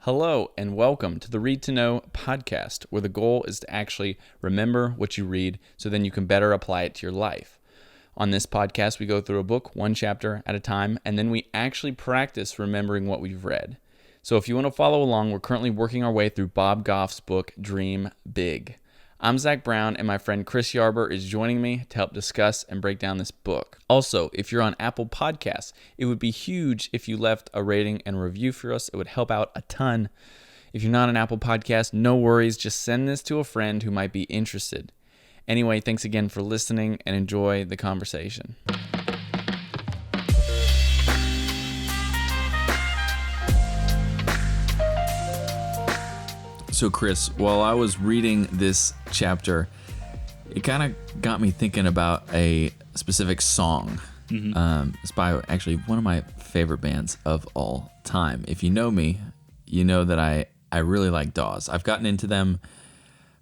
Hello and welcome to the Read to Know podcast, where the goal is to actually remember what you read so then you can better apply it to your life. On this podcast, we go through a book one chapter at a time, and then we actually practice remembering what we've read. So if you want to follow along, we're currently working our way through Bob Goff's book, Dream Big. I'm Zach Brown, and my friend Chris Yarber is joining me to help discuss and break down this book. Also, if you're on Apple Podcasts, it would be huge if you left a rating and review for us. It would help out a ton. If you're not on Apple Podcasts, no worries. Just send this to a friend who might be interested. Anyway, thanks again for listening and enjoy the conversation. So Chris, while I was reading this chapter, it kind of got me thinking about a specific song. It's by actually one of my favorite bands of all time. If you know me, you know that I really like Dawes. I've gotten into them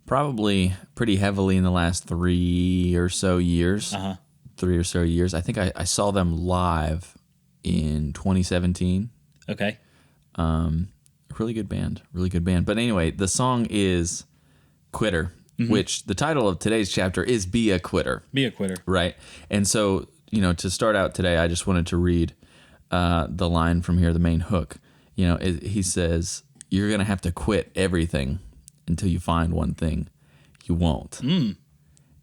probably pretty heavily in the last 3 or so years. I think I saw them live in 2017. Okay. Really good band. But anyway, the song is Quitter, which the title of today's chapter is Be a Quitter. Be a Quitter. Right. And so, to start out today, I just wanted to read the line from here, the main hook. He says, "You're going to have to quit everything until you find one thing you won't."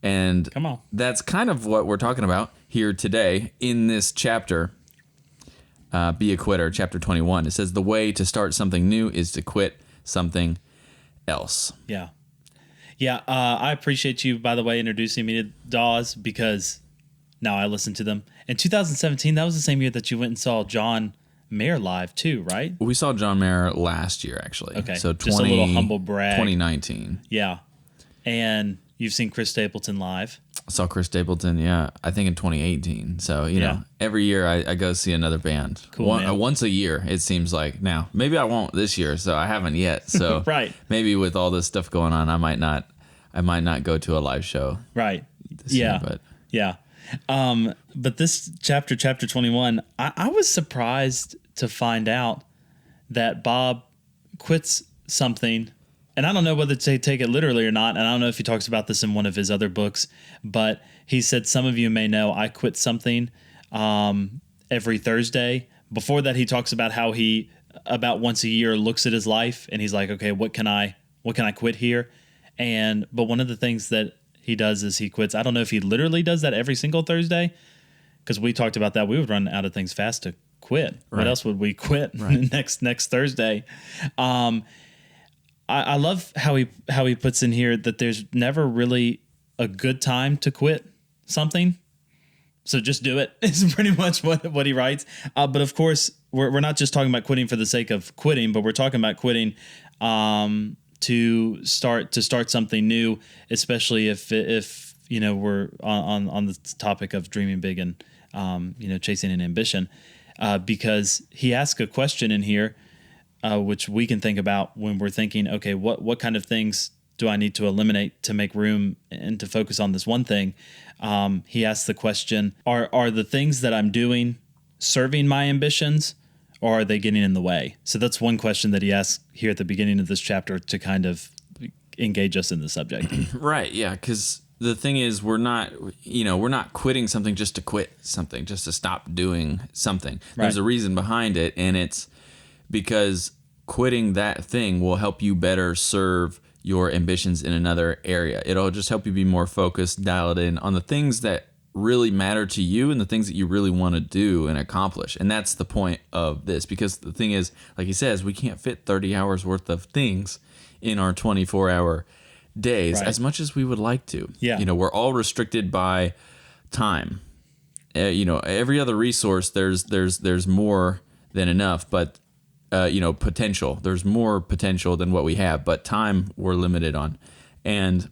And Come on. That's kind of what we're talking about here today in this chapter. Be a Quitter, chapter 21. It says the way to start something new is to quit something else. Yeah. I appreciate you, by the way, introducing me to Dawes, because now I listen to them. In 2017, that was the same year that you went and saw John Mayer live too, right? We saw John Mayer last year, actually. Okay. So just a little humble brag. 2019. Yeah. And you've seen Chris Stapleton live. I saw Chris Stapleton, I think in 2018. So, know, every year I go see another band. Cool, man. Once a year, it seems like. Now, maybe I won't this year, so I haven't yet. So Right. Maybe with all this stuff going on, I might not go to a live show. Right. This year, but. Yeah. But this chapter 21, I was surprised to find out that Bob quits something. And I don't know whether to take it literally or not. And I don't know if he talks about this in one of his other books, but he said, some of you may know I quit something every Thursday. Before that, he talks about how he about once a year looks at his life and he's like, okay, what can I quit here? But one of the things that he does is he quits. I don't know if he literally does that every single Thursday, because we talked about that. We would run out of things fast to quit. Right. What else would we quit next Thursday? I love how he puts in here that there's never really a good time to quit something. So just do it. It's pretty much what he writes. But of course, we're not just talking about quitting for the sake of quitting, but we're talking about quitting to start something new, especially if we're on the topic of dreaming big and chasing an ambition, because he asks a question in here. Which we can think about when we're thinking, okay, what kind of things do I need to eliminate to make room and to focus on this one thing? He asks the question, are the things that I'm doing serving my ambitions, or are they getting in the way? So that's one question that he asks here at the beginning of this chapter to kind of engage us in the subject. Right, yeah, because the thing is, we're not quitting something just to quit something, just to stop doing something. There's a reason behind it, and it's because quitting that thing will help you better serve your ambitions in another area. It'll just help you be more focused, dialed in on the things that really matter to you and the things that you really want to do and accomplish. And that's the point of this, because the thing is, like he says, we can't fit 30 hours worth of things in our 24-hour days, as much as we would like to. Yeah. We're all restricted by time. Every other resource, there's more than enough, but potential. There's more potential than what we have, but time we're limited on. And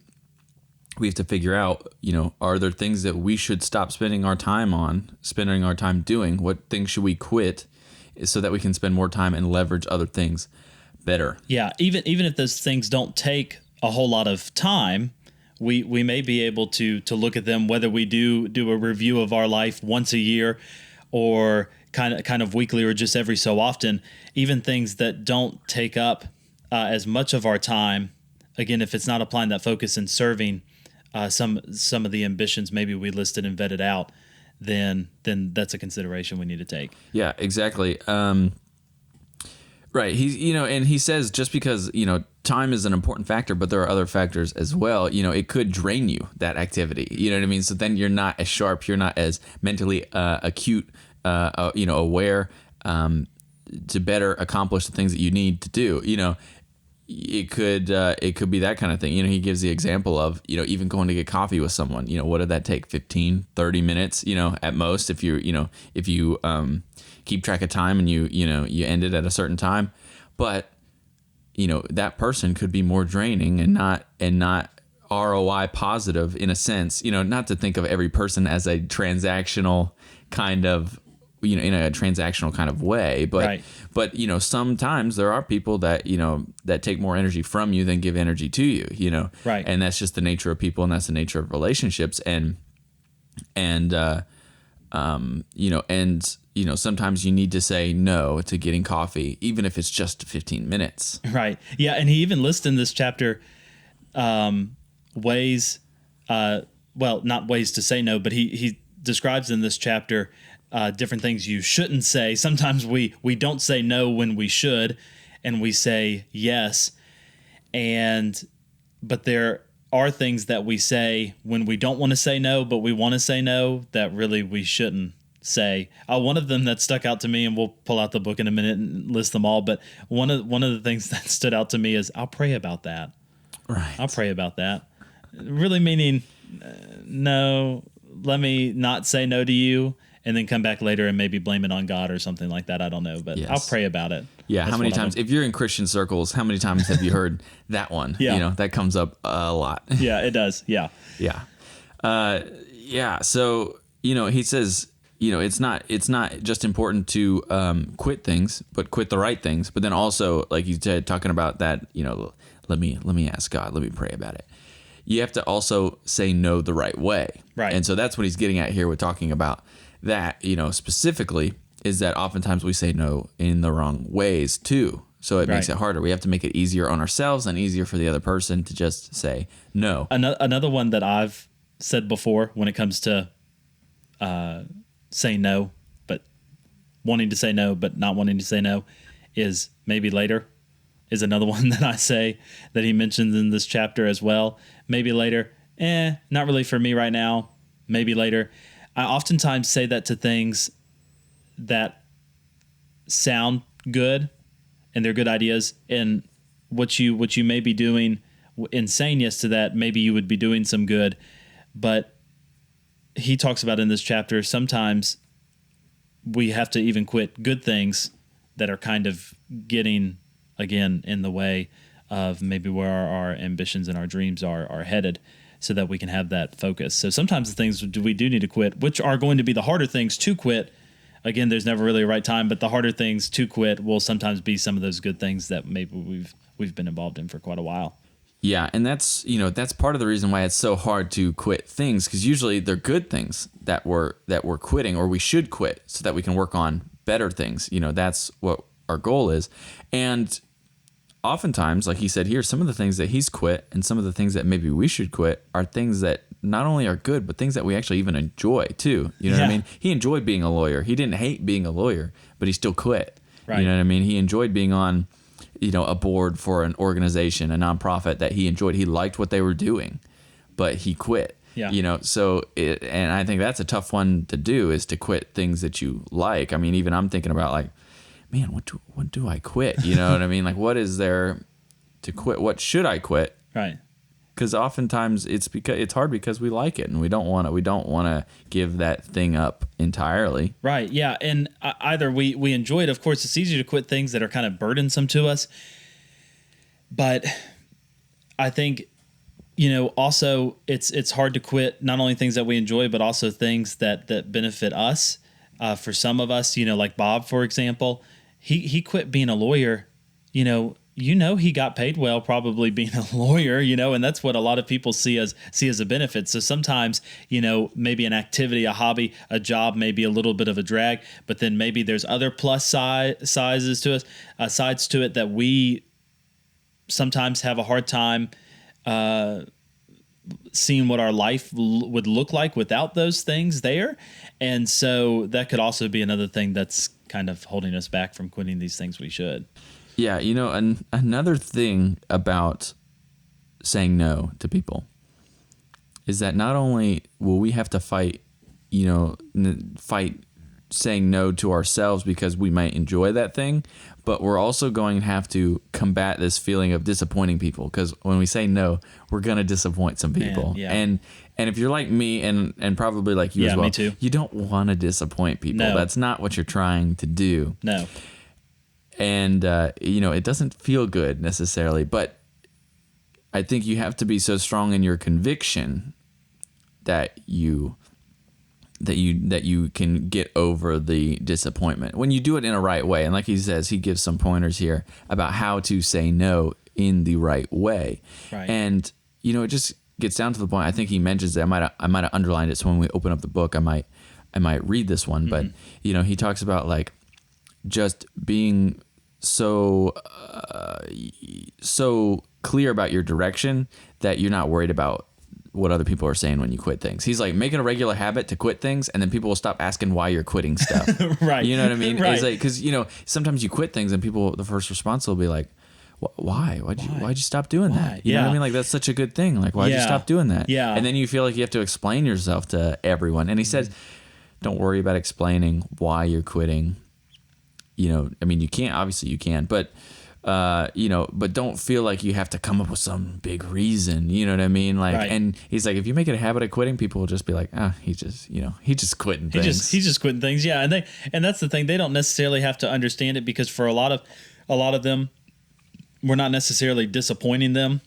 we have to figure out, are there things that we should stop spending our time doing? What things should we quit so that we can spend more time and leverage other things better? Yeah, even if those things don't take a whole lot of time, we may be able to look at them, whether we do a review of our life once a year or kind of weekly or just every so often, even things that don't take up as much of our time. Again, if it's not applying that focus and serving some of the ambitions maybe we listed and vetted out, then that's a consideration we need to take. Yeah, exactly. Right. And he says just because, time is an important factor, but there are other factors as well. It could drain you, that activity. You know what I mean? So then you're not as sharp, you're not as mentally acute, aware to better accomplish the things that you need to do. It could be that kind of thing. He gives the example of, even going to get coffee with someone, what did that take? 15, 30 minutes, at most, if you keep track of time and you end it at a certain time. But, that person could be more draining and not ROI positive in a sense, not to think of every person as a transactional kind of, in a transactional kind of way, but, right. but, sometimes there are people that, that take more energy from you than give energy to you, right. And that's just the nature of people, and that's the nature of relationships. And sometimes you need to say no to getting coffee, even if it's just 15 minutes. Right. Yeah. And he even lists in this chapter, ways, not ways to say no, but he describes in this chapter, different things you shouldn't say. Sometimes we don't say no when we should, and we say yes. But there are things that we say when we don't want to say no, but we want to say no, that really we shouldn't say. One of them that stuck out to me, and we'll pull out the book in a minute and list them all, but one of the things that stood out to me is, I'll pray about that. Right. I'll pray about that. Really meaning, no, let me not say no to you, and then come back later and maybe blame it on God or something like that. I don't know, but yes. I'll pray about it. Yeah. That's how many times, if you're in Christian circles, how many times have you heard that one? Yeah. That comes up a lot. Yeah, it does. Yeah. Yeah. So, he says, it's not just important to quit things, but quit the right things. But then also, like you said, talking about that, let me ask God, let me pray about it. You have to also say no the right way. Right. And so that's what he's getting at here with talking about that, specifically, is that oftentimes we say no in the wrong ways too. So it makes it harder. We have to make it easier on ourselves and easier for the other person to just say no. Another one that I've said before when it comes to saying no, but wanting to say no, but not wanting to say no, is maybe later. Is another one that I say that he mentions in this chapter as well. Maybe later. Not really for me right now. Maybe later. I oftentimes say that to things that sound good and they're good ideas, and what you may be doing in saying yes to that, maybe you would be doing some good. But he talks about in this chapter, sometimes we have to even quit good things that are kind of getting, again, in the way of maybe where our ambitions and our dreams are headed, so that we can have that focus. So sometimes the things we do need to quit, which are going to be the harder things to quit. Again, there's never really a right time, but the harder things to quit will sometimes be some of those good things that maybe we've been involved in for quite a while. Yeah, and that's part of the reason why it's so hard to quit things, because usually they're good things that we're quitting, or we should quit so that we can work on better things. That's what our goal is. And oftentimes, like he said here, some of the things that he's quit and some of the things that maybe we should quit are things that not only are good, but things that we actually even enjoy too. You know what I mean? He enjoyed being a lawyer. He didn't hate being a lawyer, but he still quit. Right. You know what I mean? He enjoyed being on, a board for an organization, a nonprofit that he enjoyed. He liked what they were doing, but he quit. Yeah. And I think that's a tough one to do, is to quit things that you like. I mean, even I'm thinking about, like, man, what do I quit? You know what I mean? Like, what is there to quit? What should I quit? Right. Because oftentimes it's hard because we like it, and we don't want to give that thing up entirely. Right. Yeah. And either we enjoy it. Of course, it's easier to quit things that are kind of burdensome to us. But I think, also it's hard to quit not only things that we enjoy, but also things that benefit us. For some of us, like Bob, for example, he quit being a lawyer, he got paid well, probably being a lawyer, and that's what a lot of people see as a benefit. So sometimes, maybe an activity, a hobby, a job may be a little bit of a drag, but then maybe there's other plus sides to it that we sometimes have a hard time seeing what our life would look like without those things there. And so that could also be another thing that's kind of holding us back from quitting these things we should. Yeah, another thing about saying no to people is that not only will we have to fight saying no to ourselves because we might enjoy that thing, but we're also going to have to combat this feeling of disappointing people, because when we say no, we're going to disappoint some people. Man, yeah. And if you're like me and probably like you as well, me too. You don't want to disappoint people. No. That's not what you're trying to do. No. And, it doesn't feel good necessarily, but I think you have to be so strong in your conviction that you can get over the disappointment when you do it in a right way. And like he says, he gives some pointers here about how to say no in the right way. Right. And, it just gets down to the point. I think he mentions that I might have underlined it. So when we open up the book, I might read this one, but he talks about like just being so clear about your direction that you're not worried about what other people are saying when you quit things. He's like, make it a regular habit to quit things, and then people will stop asking why you're quitting stuff. Right. You know what I mean? Right. It's like, because sometimes you quit things and people, the first response will be like, why? Why'd you stop doing that? You know what I mean? Like, that's such a good thing. Like, why'd you stop doing that? Yeah. And then you feel like you have to explain yourself to everyone. And he says, don't worry about explaining why you're quitting. You can't, obviously you can, but but don't feel like you have to come up with some big reason. You know what I mean? Like, right. And he's like, if you make it a habit of quitting, people will just be like, he's just quitting things. He's just quitting things. Yeah. And that's the thing. They don't necessarily have to understand it, because for a lot of them, we're not necessarily disappointing them.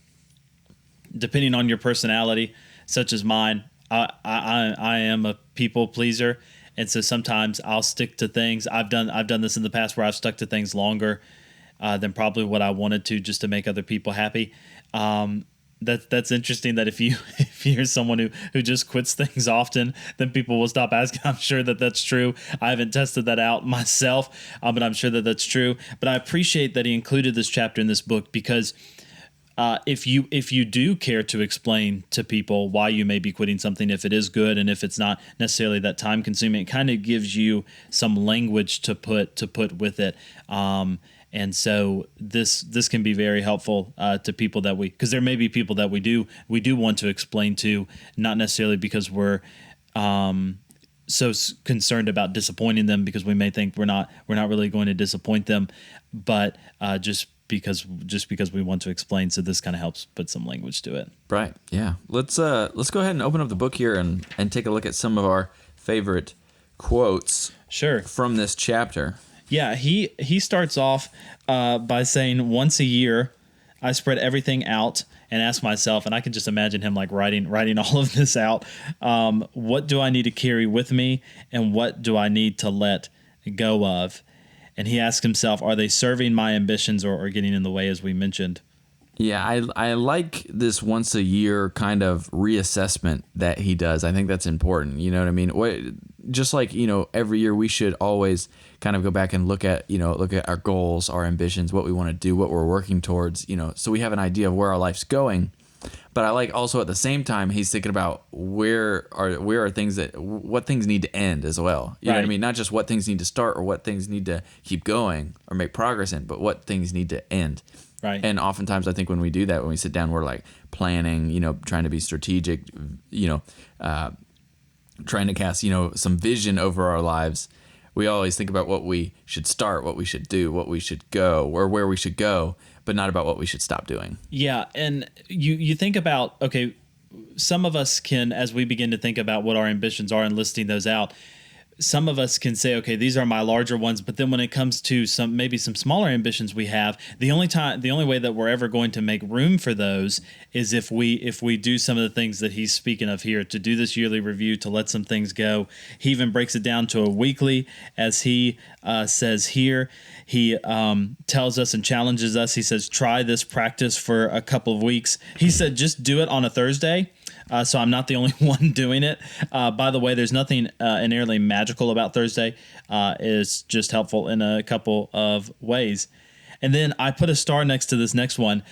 Depending on your personality, such as mine, I am a people pleaser. And so sometimes I'll stick to things. I've done this in the past where I've stuck to things longer than probably what I wanted to, just to make other people happy. That's interesting that if you're someone who just quits things often, then people will stop asking. I'm sure that's true. I haven't tested that out myself, but I'm sure that's true. But I appreciate that he included this chapter in this book, because if you do care to explain to people why you may be quitting something, if it is good and if it's not necessarily that time consuming, it kind of gives you some language to put with it. And so this can be very helpful to people because there may be people that we do want to explain to, not necessarily because we're so concerned about disappointing them, because we may think we're not really going to disappoint them, but just because we want to explain. So this kind of helps put some language to it. Right. Yeah. Let's go ahead and open up the book here and take a look at some of our favorite quotes. Sure. From this chapter. Yeah. He starts off by saying, once a year, I spread everything out and ask myself, and I can just imagine him like writing all of this out. What do I need to carry with me, and what do I need to let go of? And he asks himself, are they serving my ambitions or getting in the way, as we mentioned? Yeah, I like this once a year kind of reassessment that he does. I think that's important. You know what I mean? Just like, every year we should always kind of go back and look at our goals, our ambitions, what we want to do, what we're working towards, so we have an idea of where our life's going. But I like also at the same time, he's thinking about what things need to end as well. You know what I mean? Not just what things need to start or what things need to keep going or make progress in, but what things need to end. Right. And oftentimes I think when we do that, when we sit down, we're like planning, trying to be strategic, trying to cast, some vision over our lives. We always think about what we should start, what we should do, what we should go, or where we should go, but not about what we should stop doing. Yeah. And you think about, okay, some of us can, as we begin to think about what our ambitions are and listing those out, some of us can say, okay, these are my larger ones, but then when it comes to maybe some smaller ambitions we have, the only way that we're ever going to make room for those is if we do some of the things that he's speaking of here, to do this yearly review, to let some things go. He even breaks it down to a weekly, as he says here. He tells us and challenges us. He says, try this practice for a couple of weeks. He said, just do it on a Thursday. So I'm not the only one doing it. By the way, there's nothing inherently magical about Thursday. It's just helpful in a couple of ways. And then I put a star next to this next one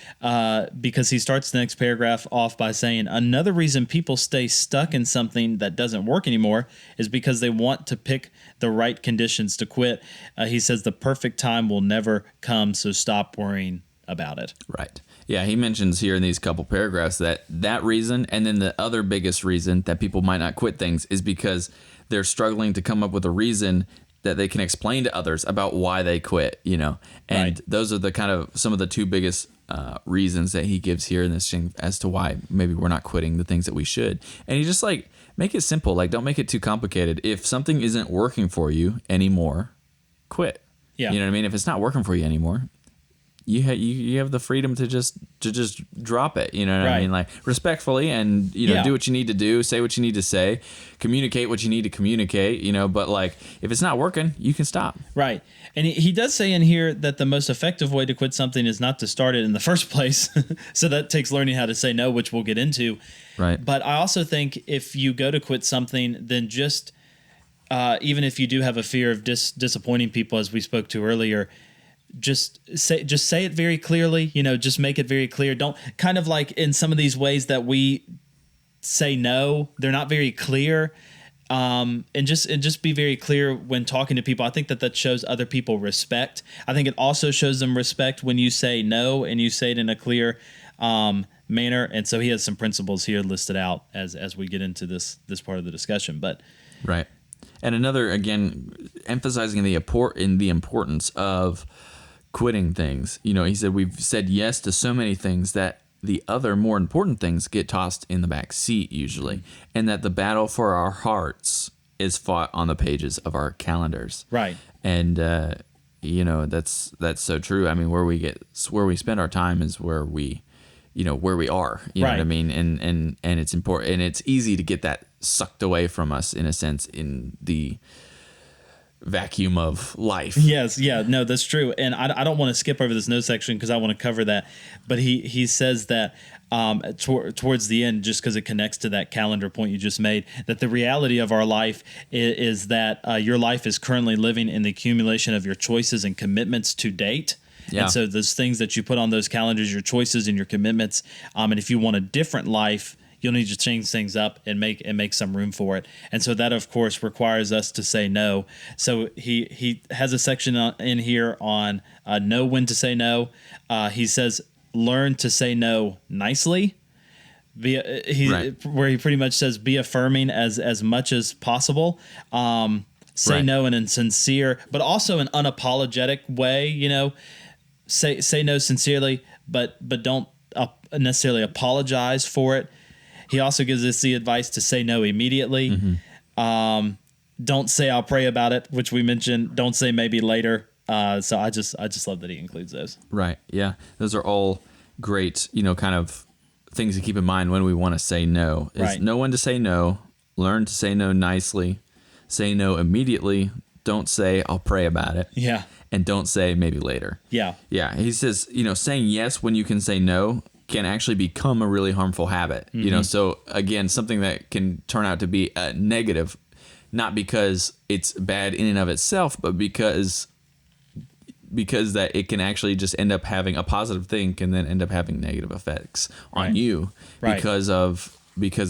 because he starts the next paragraph off by saying, another reason people stay stuck in something that doesn't work anymore is because they want to pick the right conditions to quit. He says the perfect time will never come, so stop worrying about it. Right. Yeah, he mentions here in these couple paragraphs that reason, and then the other biggest reason that people might not quit things is because they're struggling to come up with a reason that they can explain to others about why they quit, And Right. those are the kind of some of the two biggest reasons that he gives here in this thing as to why maybe we're not quitting the things that we should. And he just make it simple. Don't make it too complicated. If something isn't working for you anymore, quit. Yeah. You know what I mean? If it's not working for you anymore, you have the freedom to just drop it, you know what I Right. mean? Respectfully, and Yeah. do what you need to do, say what you need to say, communicate what you need to communicate, but if it's not working, you can stop. Right. And he does say in here that the most effective way to quit something is not to start it in the first place. So that takes learning how to say no, which we'll get into. Right. But I also think if you go to quit something, then just even if you do have a fear of disappointing people, as we spoke to earlier, just say it very clearly, just make it very clear. Don't kind of like in some of these ways that we say no, they're not very clear. And just be very clear when talking to people. I think that shows other people respect. I think it also shows them respect when you say no and you say it in a clear manner. And so he has some principles here listed out as we get into this part of the discussion. But right. And another, again, emphasizing the importance of quitting things. He said we've said yes to so many things that the other more important things get tossed in the back seat usually, and that the battle for our hearts is fought on the pages of our calendars. Right. And that's so true. I mean, where we spend our time is where we are. You know what I mean? And it's important, and it's easy to get that sucked away from us in a sense in the vacuum of life. Yes, yeah, no, that's true. And I don't want to skip over this note section because I want to cover that. But he says that towards the end, just because it connects to that calendar point you just made, that the reality of our life is that your life is currently living in the accumulation of your choices and commitments to date. Yeah. And so those things that you put on those calendars, your choices and your commitments, and if you want a different life, you'll need to change things up and make some room for it. And so that, of course, requires us to say no. So he has a section in here on know when to say no. He says, learn to say no nicely. Where he pretty much says, be affirming as much as possible. Say no in a sincere, but also an unapologetic way, say no sincerely, but don't necessarily apologize for it. He also gives us the advice to say no immediately. Mm-hmm. Don't say I'll pray about it, which we mentioned. Don't say maybe later. So I just love that he includes those. Right. Yeah. Those are all great, kind of things to keep in mind when we want to say no. Is know when to say no. Learn to say no nicely. Say no immediately. Don't say I'll pray about it. Yeah. And don't say maybe later. Yeah. Yeah. He says, saying yes when you can say no can actually become a really harmful habit. Mm-hmm. So again, something that can turn out to be a negative, not because it's bad in and of itself, but because that it can actually just end up having a positive thing can then end up having negative effects on you because of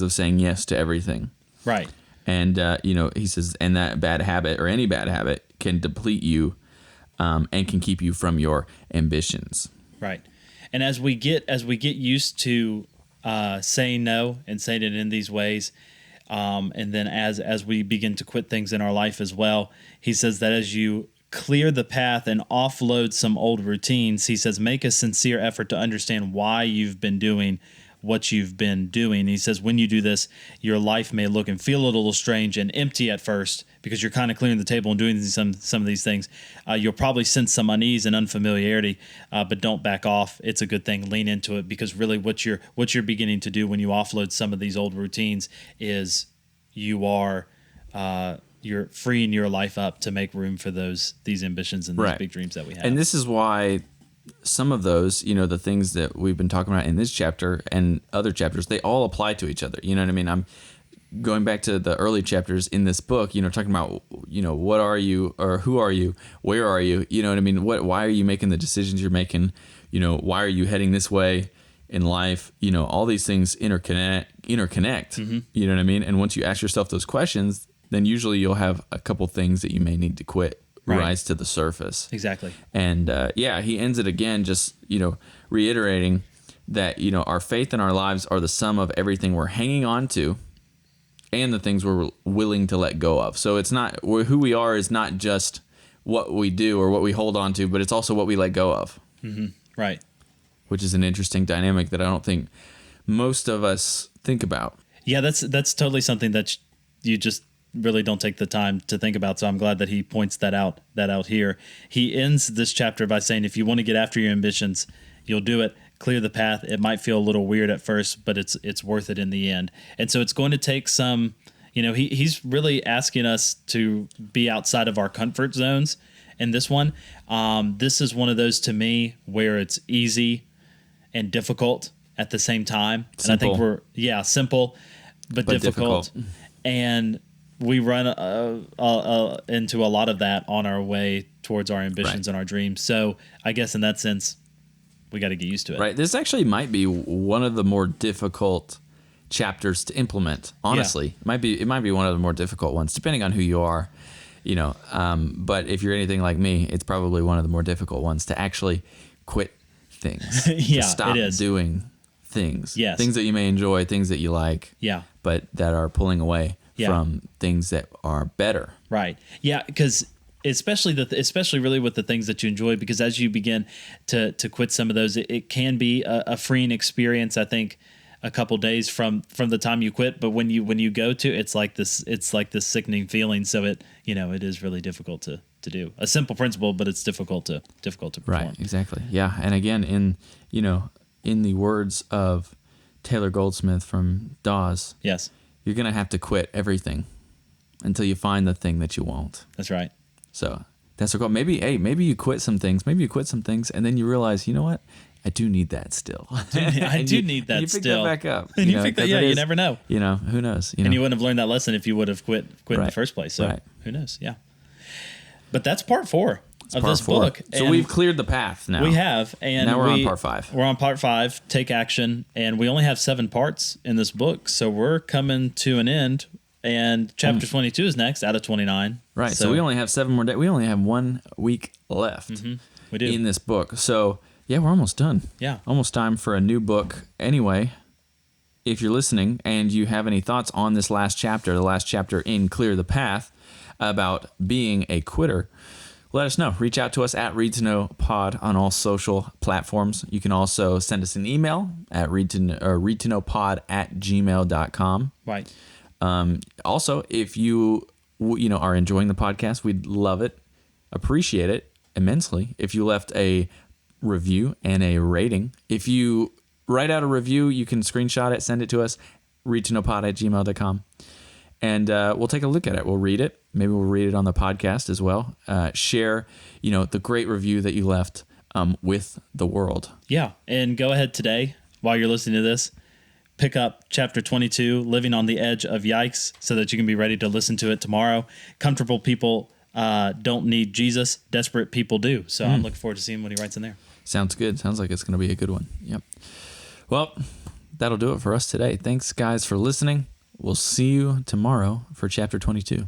saying yes to everything. Right. And he says, and that bad habit or any bad habit can deplete you and can keep you from your ambitions. Right. And as we get used to saying no and saying it in these ways, and then as we begin to quit things in our life as well, he says that as you clear the path and offload some old routines, he says make a sincere effort to understand why you've been doing what you've been doing. He says, when you do this, your life may look and feel a little strange and empty at first because you're kind of clearing the table and doing some of these things. You'll probably sense some unease and unfamiliarity, but don't back off. It's a good thing. Lean into it, because really what you're beginning to do when you offload some of these old routines is you're freeing your life up to make room for these ambitions and these big dreams that we have. And this is why some of those, the things that we've been talking about in this chapter and other chapters, they all apply to each other. You know what I mean? I'm going back to the early chapters in this book, talking about, what are you, or who are you? Where are you? You know what I mean? Why are you making the decisions you're making? Why are you heading this way in life? All these things interconnect. Mm-hmm. You know what I mean? And once you ask yourself those questions, then usually you'll have a couple things that you may need to quit rise to the surface. Exactly. And he ends it again, just, reiterating that, our faith and our lives are the sum of everything we're hanging on to and the things we're willing to let go of. So it's not, who we are is not just what we do or what we hold on to, but it's also what we let go of. Mm-hmm. Right. Which is an interesting dynamic that I don't think most of us think about. Yeah, that's totally something that you just really don't take the time to think about. So I'm glad that he points that out here. He ends this chapter by saying, if you want to get after your ambitions, you'll do it. Clear the path. It might feel a little weird at first, but it's worth it in the end. And so it's going to take some, he's really asking us to be outside of our comfort zones in this one. This is one of those, to me, where it's easy and difficult at the same time. Simple. And I think simple, but difficult. And we run into a lot of that on our way towards our ambitions and our dreams. So I guess in that sense, we got to get used to it. Right. This actually might be one of the more difficult chapters to implement. Honestly, it might be one of the more difficult ones, depending on who you are. But if you're anything like me, it's probably one of the more difficult ones to actually quit things. To stop doing things. Yes. Things that you may enjoy, things that you like. Yeah. But that are pulling away from things that are better. Right. Yeah, because especially really with the things that you enjoy, because as you begin to quit some of those, it can be a freeing experience, I think, a couple days from the time you quit, but when you go to, it's like this sickening feeling. So it is really difficult to do. A simple principle, but it's difficult to perform. Right, exactly. Yeah. And again, in the words of Taylor Goldsmith from Dawes, yes, you're going to have to quit everything until you find the thing that you want. That's right. So that's what. Maybe you quit some things. Maybe you quit some things, and then you realize, you know what? I do need that still. I do need that still. You pick that back up. And you pick that. Yeah, you never know. Who knows? And you wouldn't have learned that lesson if you would have quit in the first place. So who knows? Yeah. But that's part 4 of this book. So we've cleared the path now. We have, and now we're on part 5. We're on part 5. Take action, and we only have 7 parts in this book, so we're coming to an end. And chapter 22 is next out of 29. Right. So we only have 7 more days. We only have 1 week left. Mm-hmm. We do in this book. So yeah, we're almost done. Yeah. Almost time for a new book. Anyway, if you're listening and you have any thoughts on this last chapter, the last chapter in Clear the Path, about being a quitter, let us know. Reach out to us at Read to Know Pod on all social platforms. You can also send us an email at readtoknowpod@gmail.com. Right. Also, if you are enjoying the podcast, we'd love it, appreciate it immensely if you left a review and a rating. If you write out a review, you can screenshot it, send it to us, readtoknowpod@gmail.com. And we'll take a look at it. We'll read it. Maybe we'll read it on the podcast as well. Share, the great review that you left with the world. Yeah, and go ahead today, while you're listening to this, pick up chapter 22, Living on the Edge of Yikes, so that you can be ready to listen to it tomorrow. Comfortable people don't need Jesus. Desperate people do. So I'm looking forward to seeing what he writes in there. Sounds good. Sounds like it's going to be a good one. Yep. Well, that'll do it for us today. Thanks, guys, for listening. We'll see you tomorrow for chapter 22.